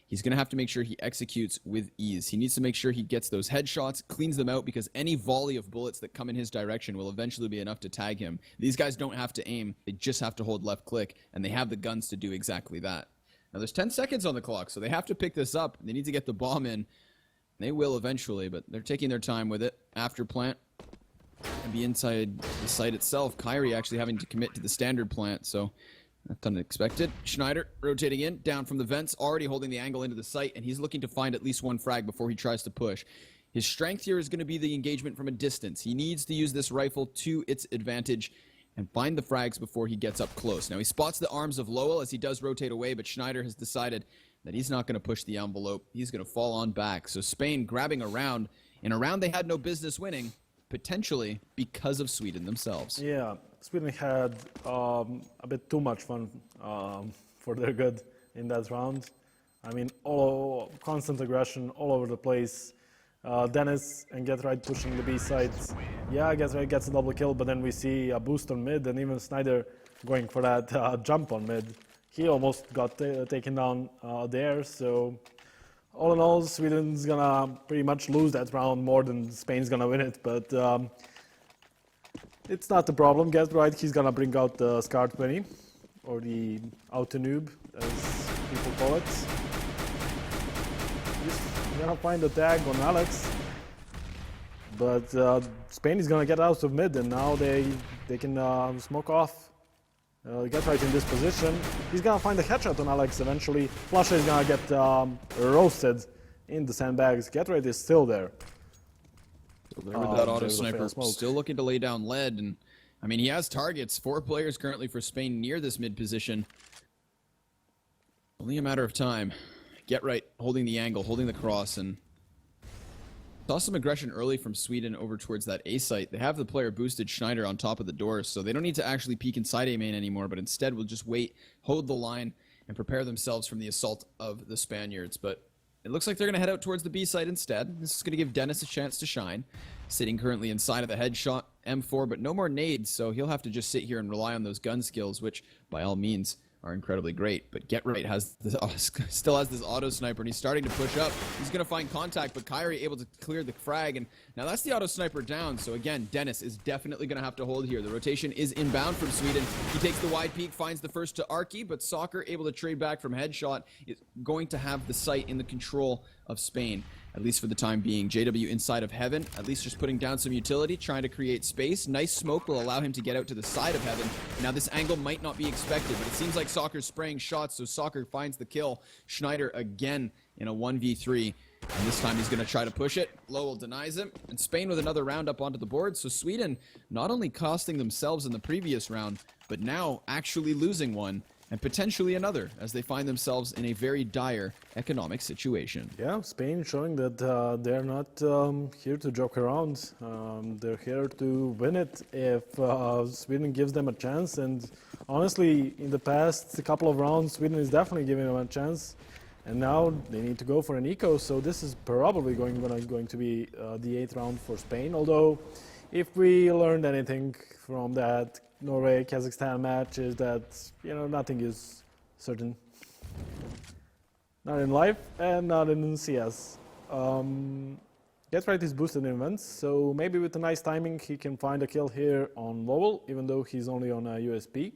S4: he's going to have to make sure he executes with ease. He needs to make sure he gets those headshots, cleans them out, because any volley of bullets that come in his direction will eventually be enough to tag him. These guys don't have to aim. They just have to hold left click, and they have the guns to do exactly that. Now, there's 10 seconds on the clock, so they have to pick this up. They need to get the bomb in. They will eventually, but they're taking their time with it. After plant and be inside the site itself. Kyrie actually having to commit to the standard plant, so that's unexpected. Schneider rotating in, down from the vents, already holding the angle into the site, and he's looking to find at least 1 frag before he tries to push. His strength here is going to be the engagement from a distance. He needs to use this rifle to its advantage and find the frags before he gets up close. Now, he spots the arms of Lowell as he does rotate away, but Schneider has decided that he's not going to push the envelope. He's going to fall on back. So Spain grabbing a round, in a round they had no business winning, potentially because of Sweden themselves.
S3: Yeah, Sweden had a bit too much fun for their good in that round. I mean, constant aggression all over the place. Dennis and Get Right pushing the B side. Yeah, Get Right gets a double kill, but then we see a boost on mid, and even Schneider going for that jump on mid. He almost got taken down there, so all in all, Sweden's gonna pretty much lose that round more than Spain's gonna win it, but it's not the problem. Get Right, he's gonna bring out the Scar 20, or the Auto-noob, as people call it. He's gonna find the tag on Alex, but Spain is gonna get out of mid, and now they can smoke off. Get Right in this position. He's gonna find a headshot on Alex eventually. Flusher is gonna get roasted in the sandbags. Get Right is still there.
S4: Still there with that auto sniper, still looking to lay down lead, and I mean, he has targets. 4 players currently for Spain near this mid position. Only a matter of time. Get Right holding the angle, holding the cross, and saw some aggression early from Sweden over towards that A site. They have the player boosted Schneider on top of the doors, so they don't need to actually peek inside A main anymore, but instead will just wait, hold the line, and prepare themselves from the assault of the Spaniards. But it looks like they're going to head out towards the B site instead. This is going to give Dennis a chance to shine. Sitting currently inside of the headshot, M4, but no more nades, so he'll have to just sit here and rely on those gun skills, which, by all means, are incredibly great. But Get Right has still has this auto sniper, and he's starting to push up. He's going to find contact, but Kyrie able to clear the frag, and now that's the auto sniper down. So again, Dennis is definitely going to have to hold here. The rotation is inbound from Sweden. He takes the wide peek, finds the first to Arky, but Soccer able to trade back from headshot is going to have the site in the control of Spain, at least for the time being. JW inside of Heaven, at least just putting down some utility, trying to create space. Nice smoke will allow him to get out to the side of Heaven. Now this angle might not be expected, but it seems like Soccer's spraying shots, so Soccer finds the kill. Schneider again in a 1v3, and this time he's going to try to push it. Lowell denies him, and Spain with another round up onto the board. So Sweden not only costing themselves in the previous round, but now actually losing one and potentially another as they find themselves in a very dire economic situation.
S3: Yeah, Spain showing that they're not here to joke around. They're here to win it if Sweden gives them a chance. And honestly, in the past couple of rounds, Sweden is definitely giving them a chance. And now they need to go for an eco. So this is probably going to be the 8th round for Spain. Although, if we learned anything from that Norway-Kazakhstan match, is that nothing is certain. Not in life and not in CS. Get Right is boosted in events, so maybe with a nice timing he can find a kill here on Lowell, even though he's only on a USP.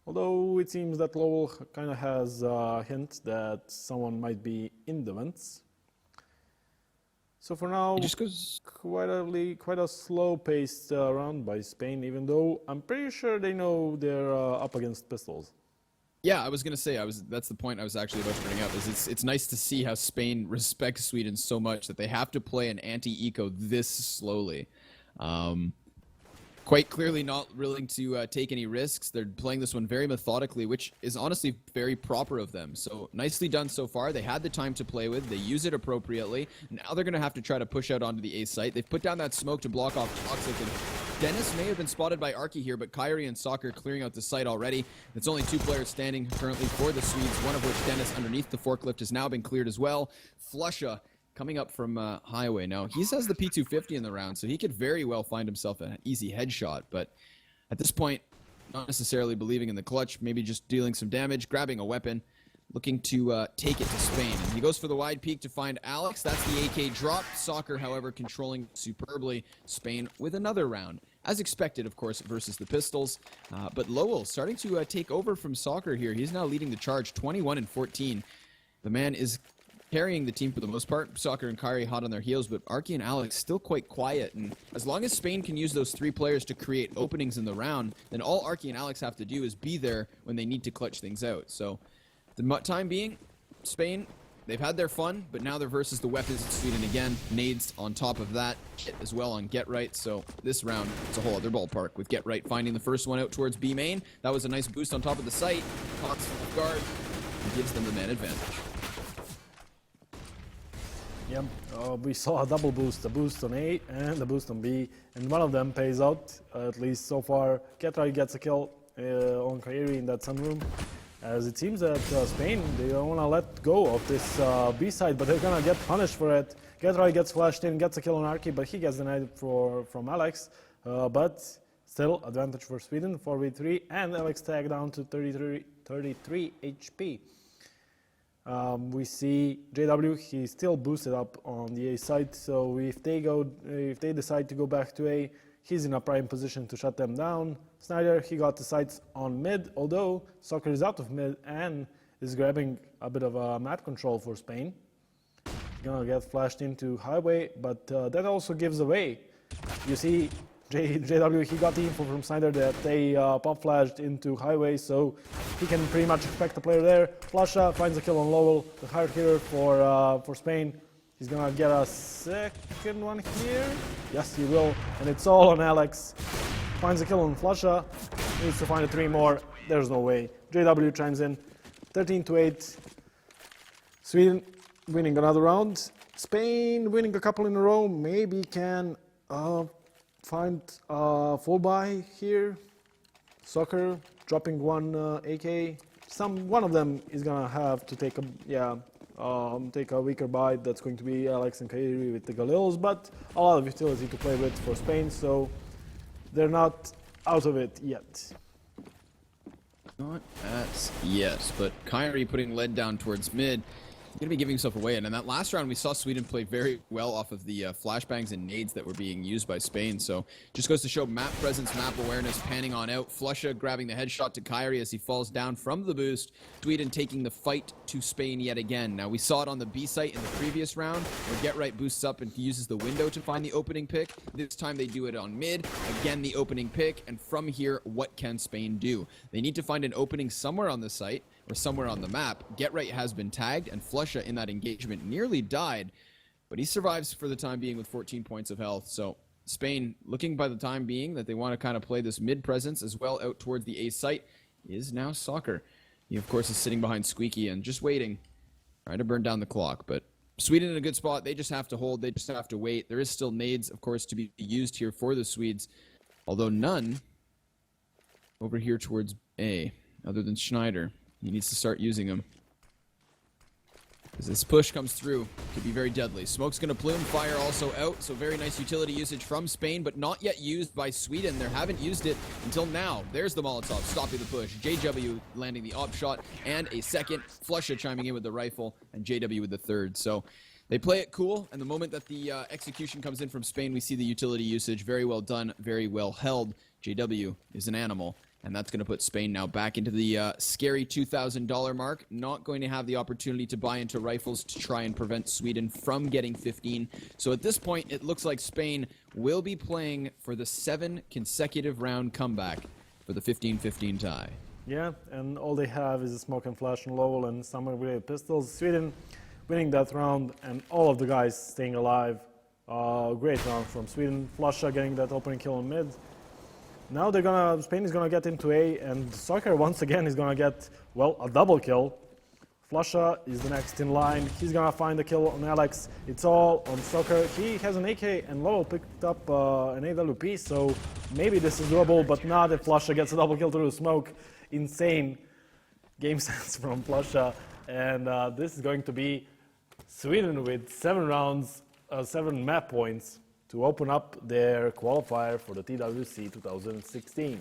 S3: Although it seems that Lowell kind of has a hint that someone might be in the vents. So for now,
S4: It just goes.
S3: quite a slow-paced round by Spain, even though I'm pretty sure they know they're up against pistols.
S4: Yeah, I was gonna say that's the point I was actually about to bring up. Is it's nice to see how Spain respects Sweden so much that they have to play an anti-eco this slowly. Quite clearly not willing to take any risks. They're playing this one very methodically, which is honestly very proper of them. So nicely done so far. They had the time to play with. They use it appropriately. Now they're going to have to try to push out onto the A site. They've put down that smoke to block off Toxic. And Dennis may have been spotted by Arky here, but Kyrie and Soccer clearing out the site already. It's only 2 players standing currently for the Swedes, one of which, Dennis, underneath the forklift, has now been cleared as well. Flusha coming up from Highway. Now, he has the P250 in the round, so he could very well find himself an easy headshot. But at this point, not necessarily believing in the clutch, maybe just dealing some damage, grabbing a weapon, looking to take it to Spain. And he goes for the wide peek to find Alex. That's the AK drop. Soccer, however, controlling superbly Spain with another round. As expected, of course, versus the Pistols. But Lowell starting to take over from Soccer here. He's now leading the charge, 21-14. The man is carrying the team for the most part. Soccer and Kyrie hot on their heels, but Arky and Alex still quite quiet. And as long as Spain can use those 3 players to create openings in the round, then all Arky and Alex have to do is be there when they need to clutch things out. So, the time being, Spain, they've had their fun, but now they're versus the weapons of Sweden again. Nades on top of that as well on Get Right. So this round, it's a whole other ballpark with Get Right finding the first one out towards B main. That was a nice boost on top of the site. Cox off guard and gives them the man advantage.
S3: Yep, we saw a double boost, a boost on A and a boost on B, and one of them pays out, at least so far. Ketrai gets a kill on Kairi in that sunroom, as it seems that Spain, they don't want to let go of this B side, but they're going to get punished for it. Ketrai gets flashed in, gets a kill on Arky, but he gets denied from Alex, but still advantage for Sweden, 4v3, and Alex tagged down to 33 HP. We see JW, he's still boosted up on the A side, so if they decide to go back to A, he's in a prime position to shut them down. Snyder, he got the sights on mid, although Soccer is out of mid and is grabbing a bit of a map control for Spain. Gonna get flashed into Highway, but that also gives away. You see, JW, he got the info from Snyder that they pop flashed into Highway, so he can pretty much expect the player there. Flasha finds a kill on Lowell, the hard hitter for Spain. He's gonna get a second one here. Yes, he will, and it's all on Alex. Finds a kill on Flasha, needs to find 3 more. There's no way. JW chimes in, 13-8. Sweden winning another round. Spain winning a couple in a row. Maybe can find a full buy here. Soccer dropping one AK. One of them is gonna have to take a weaker buy. That's going to be Alex and Kairi with the Galils, but a lot of utility to play with for Spain, so they're not out of it yet.
S4: Not as yet, but Kyrie putting lead down towards mid. He's going to be giving himself away. And in that last round, we saw Sweden play very well off of the flashbangs and nades that were being used by Spain. So just goes to show map presence, map awareness, panning on out. Flusha grabbing the headshot to Kyrie as he falls down from the boost. Sweden taking the fight to Spain yet again. Now, we saw it on the B site in the previous round, where Get Right boosts up and uses the window to find the opening pick. This time they do it on mid. Again, the opening pick. And from here, what can Spain do? They need to find an opening somewhere on the site or somewhere on the map. Get Right has been tagged, and Flusha in that engagement nearly died, but he survives for the time being with 14 points of health. So Spain looking by the time being that they want to kind of play this mid presence as well out towards the A site. is now Soccer. He, of course, is sitting behind Squeaky and just waiting, trying to burn down the clock. But Sweden in a good spot. They just have to hold. They just have to wait. There is still nades, of course, to be used here for the Swedes, although none over here towards A, other than Schneider. He needs to start using them. As this push comes through, could be very deadly. Smoke's going to plume, fire also out, so very nice utility usage from Spain, but not yet used by Sweden. They haven't used it until now. There's the Molotov, stopping the push. JW landing the op shot, and a second. Flusha chiming in with the rifle, and JW with the third. So they play it cool, and the moment that the execution comes in from Spain, we see the utility usage. Very well done, very well held. JW is an animal. And that's going to put Spain now back into the scary $2,000 mark. Not going to have the opportunity to buy into rifles to try and prevent Sweden from getting 15. So at this point, it looks like Spain will be playing for the 7 consecutive round comeback for the 15-15 tie.
S3: Yeah, and all they have is a smoke and flash and Lowell and some related pistols. Sweden winning that round, and all of the guys staying alive. Great round from Sweden. Flusha getting that opening kill in mid. Now Spain is gonna get into A, and Soccer once again is gonna get, well, a double kill. Flusha is the next in line. He's gonna find the kill on Alex. It's all on Soccer. He has an AK, and Lowell picked up an AWP, so maybe this is doable, but not if Flusha gets a double kill through the smoke. Insane game sense from Flusha, and this is going to be Sweden with 7 rounds, 7 map points, to open up their qualifier for the TWC 2016.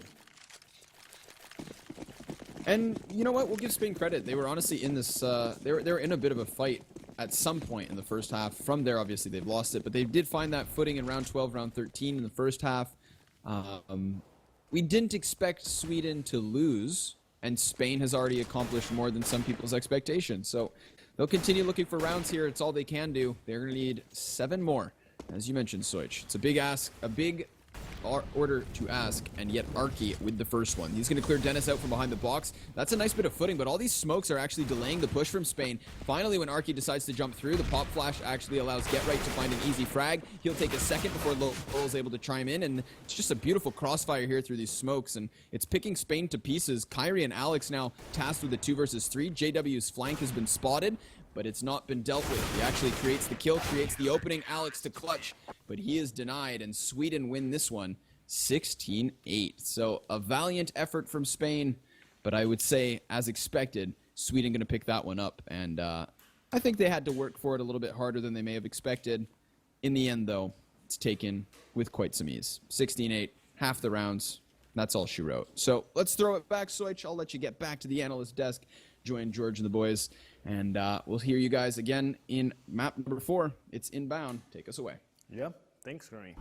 S4: And you know what? We'll give Spain credit. They were honestly in this. They were in a bit of a fight at some point in the first half. From there, obviously, they've lost it, but they did find that footing in round 12, round 13 in the first half. We didn't expect Sweden to lose, and Spain has already accomplished more than some people's expectations. So they'll continue looking for rounds here. It's all they can do. They're going to need 7 more. As you mentioned, Soich, it's a big ask, a big order to ask, and yet Arky with the first one. He's going to clear Dennis out from behind the box. That's a nice bit of footing, but all these smokes are actually delaying the push from Spain. Finally, when Arky decides to jump through, the pop flash actually allows Get Right to find an easy frag. He'll take a second before Lowell is able to chime in, and it's just a beautiful crossfire here through these smokes, and it's picking Spain to pieces. Kyrie and Alex now tasked with the 2 versus 3. JW's flank has been spotted, but it's not been dealt with. He actually creates the kill, creates the opening. Alex to clutch, but he is denied, and Sweden win this one 16-8. So a valiant effort from Spain, but I would say, as expected, Sweden going to pick that one up, and I think they had to work for it a little bit harder than they may have expected. In the end, though, it's taken with quite some ease. 16-8, half the rounds. That's all she wrote. So let's throw it back, Soich. I'll let you get back to the analyst desk, join George and the boys, and we'll hear you guys again in map number 4. It's inbound. Take us away.
S3: Yeah, thanks, Gurney.